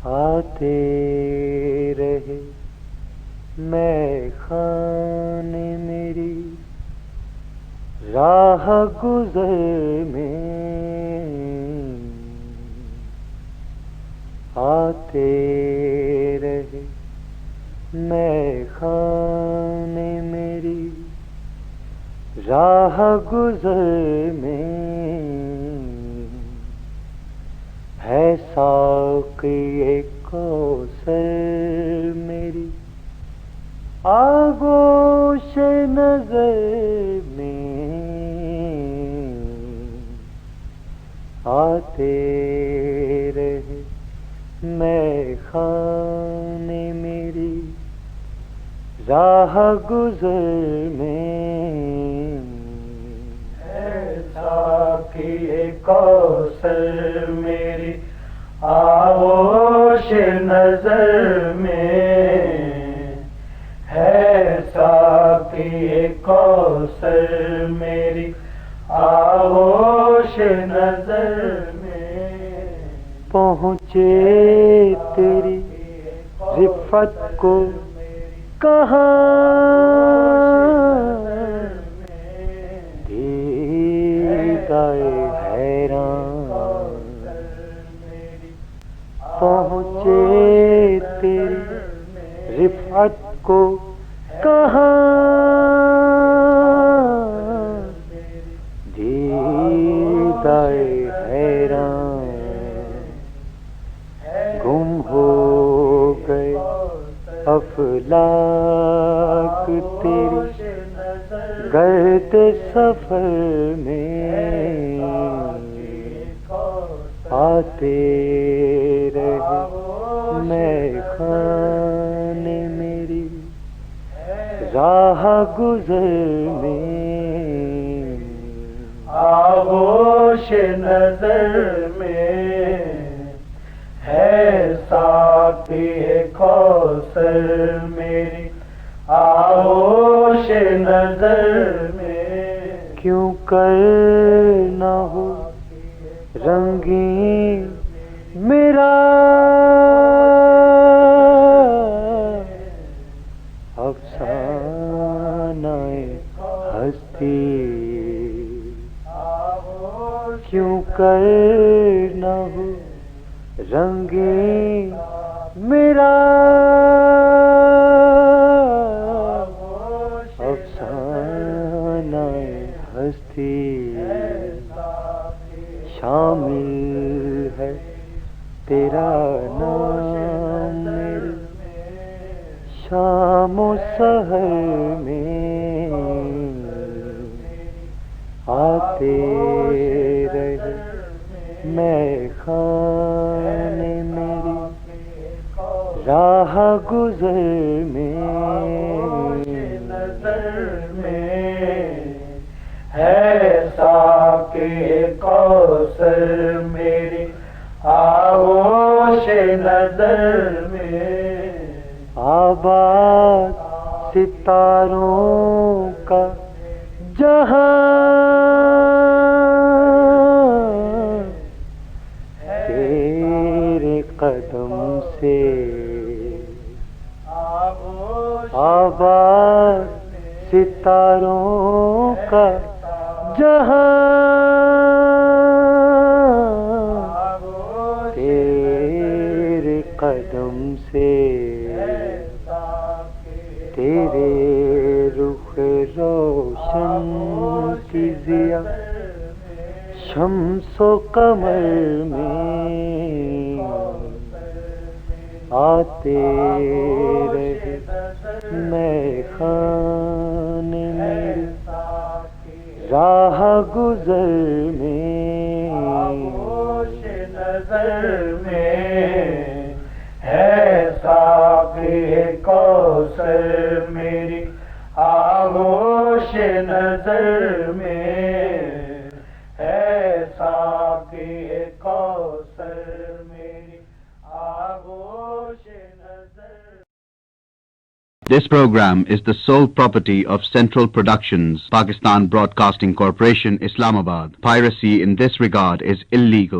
आते रहे मैं खाने मेरी राह गुज़र में, आते रहे मैं खाने मेरी राह गुज़र में, है साक़ी कौसर मेरी आगोश नज़र में, आते रहे मैं खाने मेरी राह गुज़र में, साक़ी कौसर मेरी आगोश नज़र में, है साक़ी कौसर मेरी आगोश नज़र में। पहुँचे तेरी रिफ़त को कहाँ दीदाए हैरान, पहुँचे तेरी रिफ़त को कहाँ दीदाए हैरान, गुम हो गए अफ़लाक तेरी गर्द सफ़र में, आते रहे मैं खाने मेरी राह गुज़र में, आगोश नज़र में, है साक़ी कौसर मेरी आगोश नज़र में। क्यों कर न हो रंगीन मेरा अफ़सानाए हस्ती, क्यों कर न हो रंगीन मेरा अफ़सानाए हस्ती, शामिल है तेरा नाम मेरे शाम सहर में, आते रहे मैं खाने मेरी राह गुज़र में, नज़र में, है साक़ी कौसर मेरी आगोश नज़र में। आबाद सितारों का जहां तेरे कदम से, आबाद सितारों का जहां तेरे कदम से, तेरे रुख रोशन की ज़िया शम्सो कमर में, आते रहे मैं खाने मेरी राह गुज़र में, नज़र में, है साक़ी कौसर मेरी आगोश नज़र में, है साक़ी कौसर मेरी आगोश नज़र। This program is the sole property of Central Productions, Pakistan Broadcasting Corporation, Islamabad. Piracy in this regard is illegal.